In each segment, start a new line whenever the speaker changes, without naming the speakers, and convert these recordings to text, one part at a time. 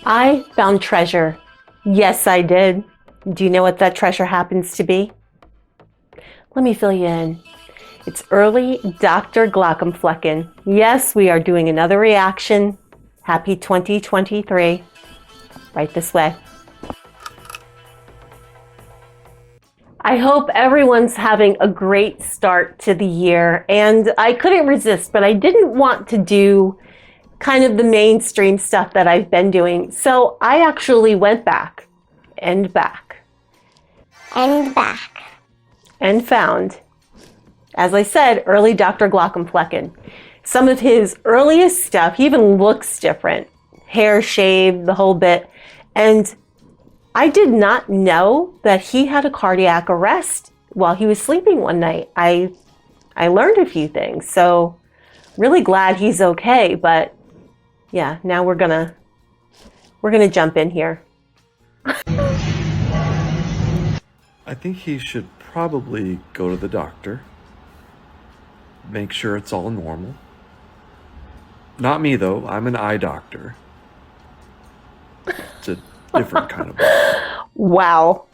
I found treasure. Yes, I did. Do you know what that treasure happens to be? Let me fill you in. It's early Dr. Glaucomflecken. Yes, we are doing another reaction. Happy 2023. Right this way. I hope everyone's having a great start to the year, and I couldn't resist, but I didn't want to do kind of the mainstream stuff that I've been doing. So I actually went back and back
and
found, as I said, early Dr. Glaucomflecken. Some of his earliest stuff, he even looks different, hair shaved, the whole bit. And I did not know that he had a cardiac arrest while he was sleeping one night. I learned a few things, so really glad he's okay. But yeah, now we're gonna jump in here.
I think he should probably go to the doctor, make sure it's all normal. Not me though, I'm an eye doctor. It's a different kind of book.
Wow.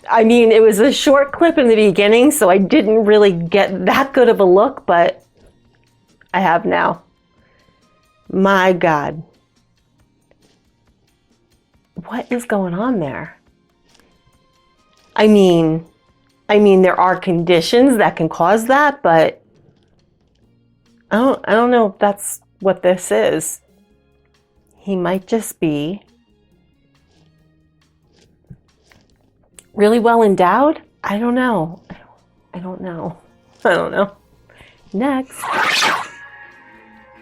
I mean, it was a short clip in the beginning, so I didn't really get that good of a look, but I have now. My God. What is going on there? I mean, there are conditions that can cause that, but I don't know if that's what this is. He might just be really well endowed. I don't know. Next.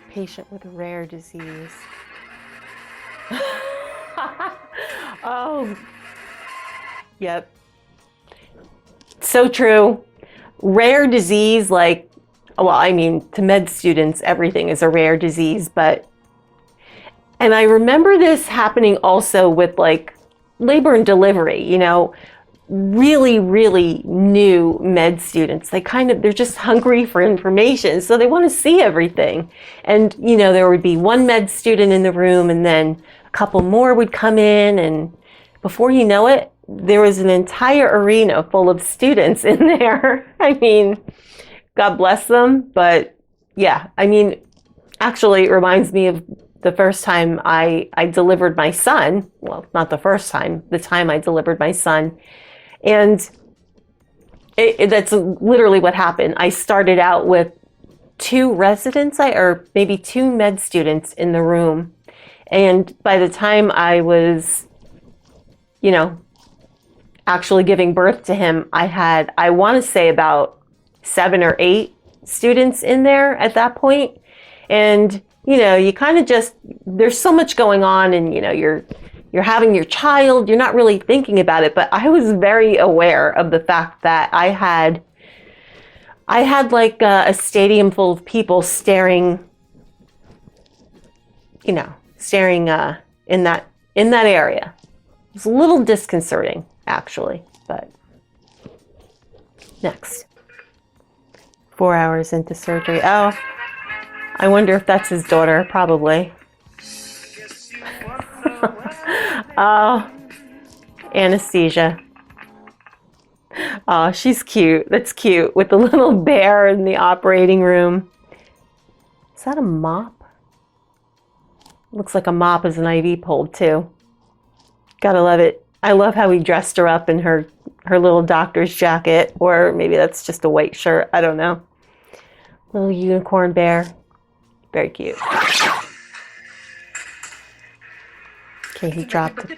Patient with a rare disease. Oh, yep. So true. Rare disease, like, well, I mean, to med students, everything is a rare disease, and I remember this happening also with like labor and delivery, you know, really, really new med students. They're just hungry for information. So they want to see everything. And, you know, there would be one med student in the room and then a couple more would come in, and before you know it, there was an entire arena full of students in there. I mean, God bless them. But yeah, I mean, actually it reminds me of the first time I delivered my son. Well, not the first time, the time I delivered my son. And that's literally what happened. I started out with two residents, or maybe two med students in the room. And by the time I was, you know, actually giving birth to him, I want to say about 7 or 8 students in there at that point. And, you know, you kind of just, there's so much going on, and, you know, you're having your child, you're not really thinking about it. But I was very aware of the fact that I had like a stadium full of people staring in that area. It was a little disconcerting, actually. But next. 4 hours into surgery. Oh, I wonder if that's his daughter. Probably. Oh, Anesthesia. Oh, she's cute. That's cute, with the little bear in the operating room. Is that a mop? Looks like a mop is an IV pole too. Gotta love it. I love how he dressed her up in her little doctor's jacket, or maybe that's just a white shirt. I don't know. Little unicorn bear. Very cute. Okay, he dropped it.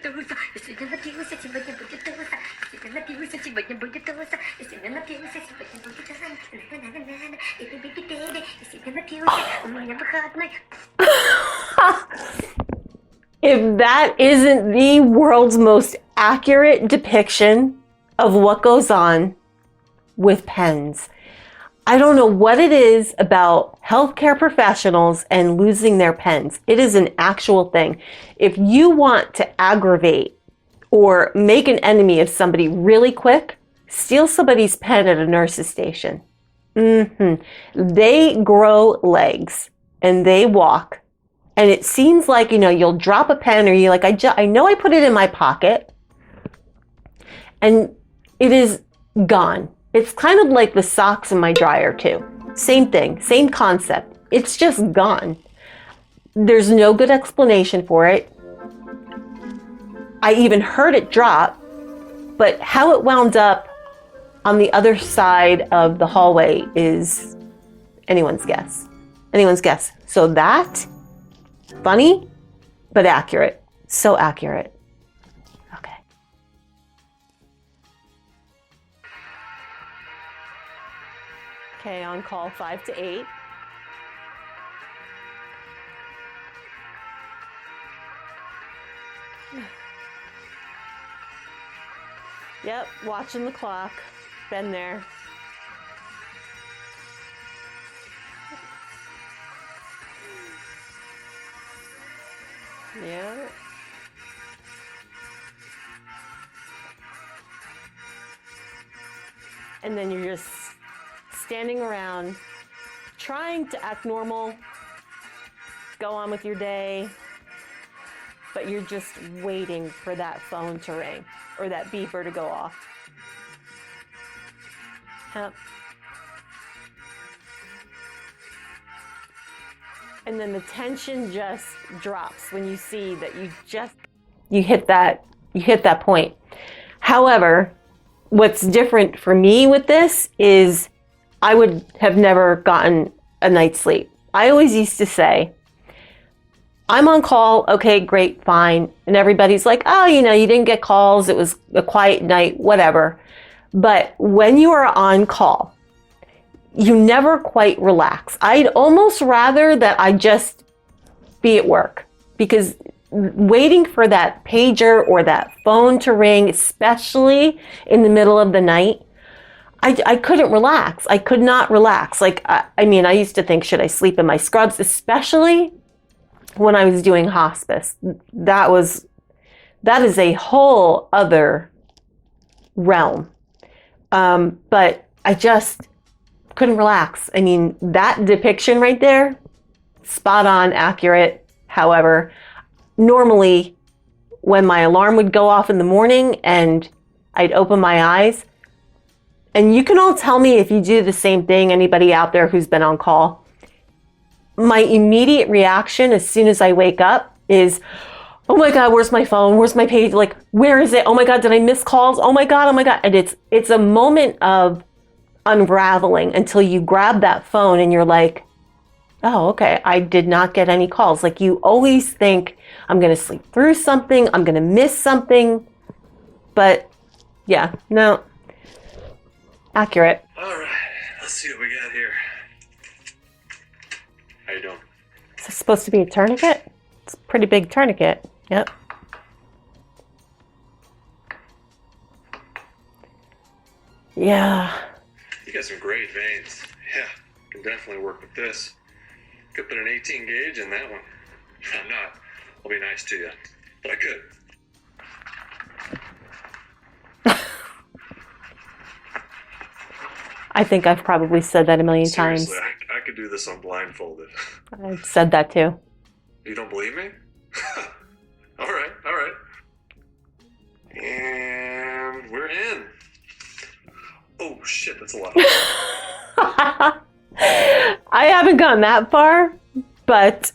If that isn't the world's most accurate depiction of what goes on with pens. I don't know what it is about healthcare professionals and losing their pens. It is an actual thing. If you want to aggravate or make an enemy of somebody really quick, steal somebody's pen at a nurse's station. They grow legs and they walk And it seems like, you'll drop a pen or you're like, I know I put it in my pocket and it is gone. It's kind of like the socks in my dryer too. Same thing, same concept. It's just gone. There's no good explanation for it. I even heard it drop, but how it wound up on the other side of the hallway is anyone's guess. Anyone's guess. So that, funny, but accurate. So accurate. Okay. Okay, on call 5 to 8. Yep, watching the clock. Been there. Yeah. And then you're just standing around trying to act normal, go on with your day, but you're just waiting for that phone to ring or that beeper to go off. Yep. And then the tension just drops when you see that you hit that point. However, what's different for me with this is I would have never gotten a night's sleep. I always used to say, I'm on call, okay, great, fine. And everybody's like, oh, you didn't get calls, it was a quiet night, whatever. But when you are on call, you never quite relax. I'd almost rather that I just be at work, because waiting for that pager or that phone to ring, especially in the middle of the night, I couldn't relax. I could not relax. Like, I used to think, should I sleep in my scrubs, especially when I was doing hospice. That is a whole other realm. But I just couldn't relax. That depiction right there, spot on, accurate. However, normally when my alarm would go off in the morning and I'd open my eyes, and you can all tell me if you do the same thing, anybody out there who's been on call, my immediate reaction as soon as I wake up is, oh my God, where's my phone? Where's my page? Like, where is it? Oh my God, did I miss calls? Oh my God, oh my God. And it's a moment of unraveling until you grab that phone and you're like, oh, okay, I did not get any calls. Like, you always think, I'm going to sleep through something, I'm going to miss something. But yeah, no, accurate.
All right, let's see what we got here. How you doing?
Is this supposed to be a tourniquet? It's a pretty big tourniquet. Yep. Yeah.
You got some great veins. Yeah, can definitely work with this. Could put an 18 gauge in that one. I'm not. I'll be nice to you, but I could.
I think I've probably said that a million
Seriously,
times.
I could do this on blindfolded.
I've said that too.
You don't believe me? All right. And we're in. Oh shit, that's a lot.
I haven't gone that far, but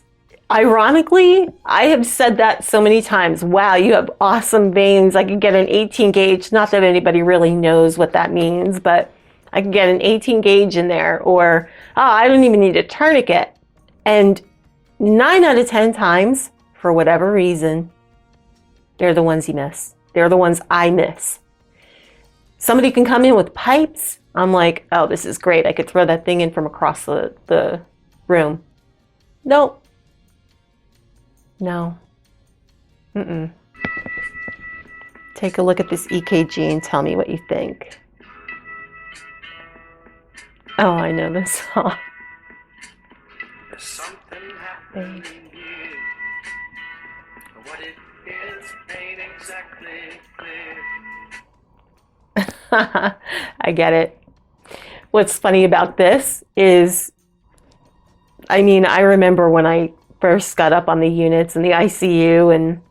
ironically, I have said that so many times. Wow, you have awesome veins. I could get an 18 gauge. Not that anybody really knows what that means, but I can get an 18 gauge in there, or, oh, I don't even need a tourniquet. And 9 out of 10 times, for whatever reason, they're the ones you miss. They're the ones I miss. Somebody can come in with pipes. I'm like, oh, this is great. I could throw that thing in from across the room. Nope. No. Mm-mm. Take a look at this EKG and tell me what you think. Oh, I know this song.
Something happening here. What it is ain't exactly clear.
I get it. What's funny about this is, I remember when I first got up on the units in the ICU, and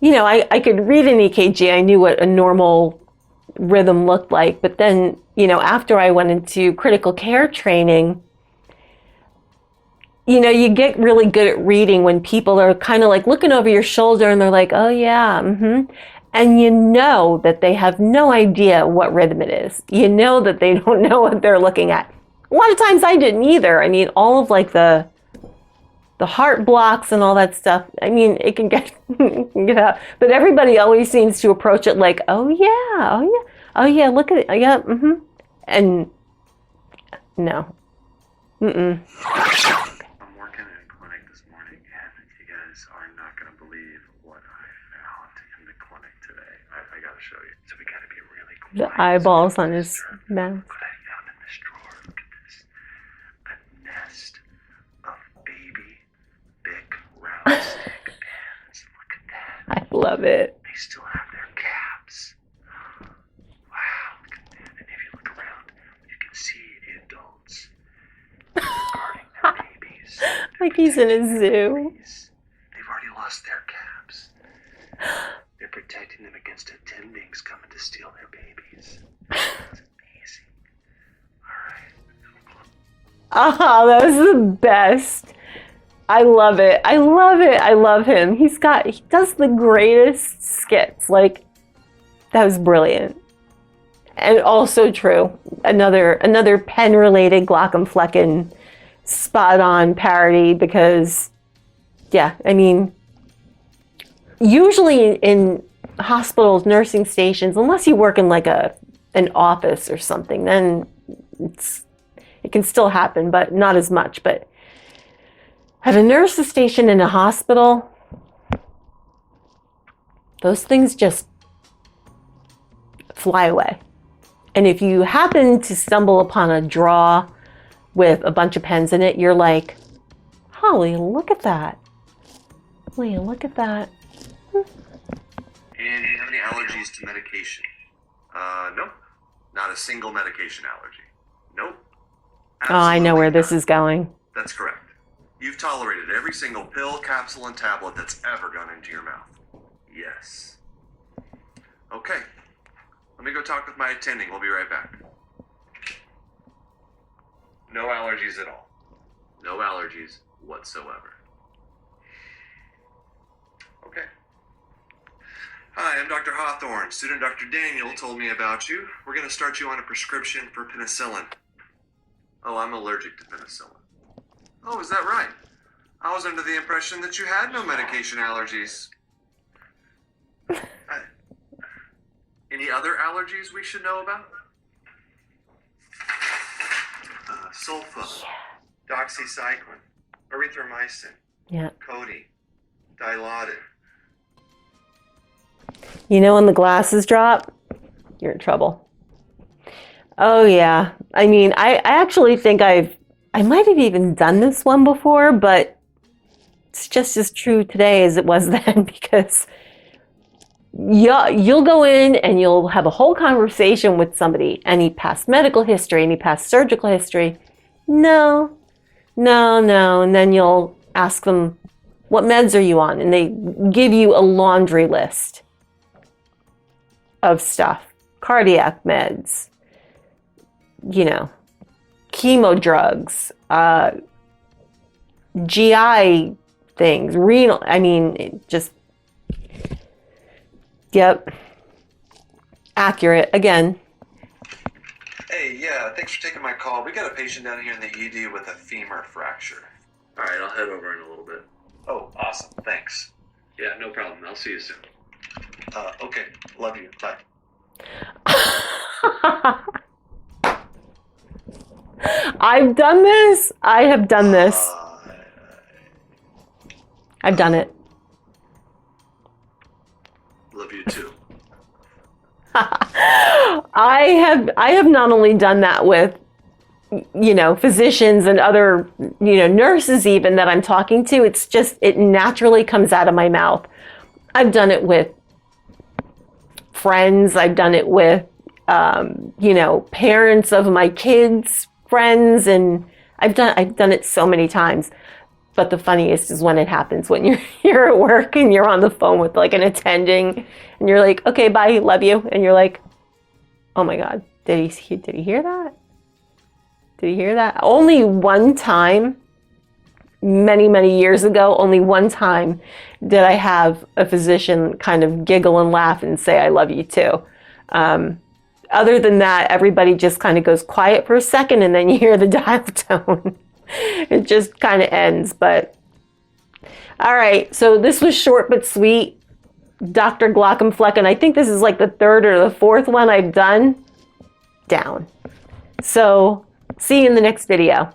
I could read an EKG. I knew what a normal rhythm looked like, but then after I went into critical care training, you get really good at reading when people are kind of like looking over your shoulder and they're like, oh yeah, and that they have no idea what rhythm it is. That they don't know what they're looking at. A lot of times I didn't either. I mean, all of like the heart blocks and all that stuff, I mean, it can get out. But everybody always seems to approach it like, oh yeah, look at it, yeah, and no.
I'm working in a clinic this morning, and you guys are not going to believe what I found in the clinic today. I got to show you. So we got to be really quiet.
The eyeballs on his mouth.
What I found in this drawer, look at this. A nest of baby big round stick pins. Look at that.
I love it.
They still have their caps. Wow, look at that. And if you look around, you can see adults guarding their babies.
Like he's in a zoo.
They've already lost their caps. They're protecting them against attendings coming to steal their babies. That's amazing. All right.
Oh, that was the best. I love it. I love him. He does the greatest skits. Like, that was brilliant. And also true. Another pen-related Glaucomflecken spot-on parody, because, yeah, I mean, usually in hospitals, nursing stations, unless you work in like an office or something, then it can still happen, but not as much. But at a nurse's station in a hospital, those things just fly away. And if you happen to stumble upon a drawer with a bunch of pens in it, you're like, Holly, look at that. Holly, look at that.
And do you have any allergies to medication? Nope. Not a single medication allergy. Nope.
Oh, I know where this
none.
is going.
That's correct. You've tolerated every single pill, capsule, and tablet that's ever gone into your mouth. Yes. Okay. Let me go talk with my attending. We'll be right back. No allergies at all. No allergies whatsoever. Okay. Hi, I'm Dr. Hawthorne. Student Dr. Danielle told me about you. We're going to start you on a prescription for penicillin. Oh, I'm allergic to penicillin. Oh, is that right? I was under the impression that you had no medication allergies. Any other allergies we should know about? Sulfa, doxycycline, erythromycin,
Yeah.
codeine, dilaudid.
When the glasses drop, you're in trouble. Oh yeah. I mean, I actually think I might have even done this one before, but it's just as true today as it was then, because you'll go in and you'll have a whole conversation with somebody, any past medical history, any past surgical history. No. And then you'll ask them, what meds are you on? And they give you a laundry list of stuff. Cardiac meds, chemo drugs, GI things, renal, yep. Accurate, again.
Hey, yeah, thanks for taking my call. We got a patient down here in the ED with a femur fracture. All right, I'll head over in a little bit. Oh, awesome, thanks. Yeah, no problem. I'll see you soon. Okay, love you. Bye.
I've done this. I have done this. I've done it.
Love you too.
I have not only done that with, physicians and other, nurses even that I'm talking to. It's just, it naturally comes out of my mouth. I've done it with friends. I've done it with, parents of my kids' friends, and I've done it so many times. But the funniest is when it happens when you're at work and you're on the phone with like an attending and you're like, okay, bye, love you. And you're like, oh my God, did he hear that? Did he hear that? Only one time, many, many years ago, only one time did I have a physician kind of giggle and laugh and say, I love you too. Other than that, everybody just kind of goes quiet for a second and then you hear the dial tone. It just kind of ends, but all right. So this was short but sweet. Dr. Glaucomflecken. I think this is like the third or the fourth one I've done down. So see you in the next video.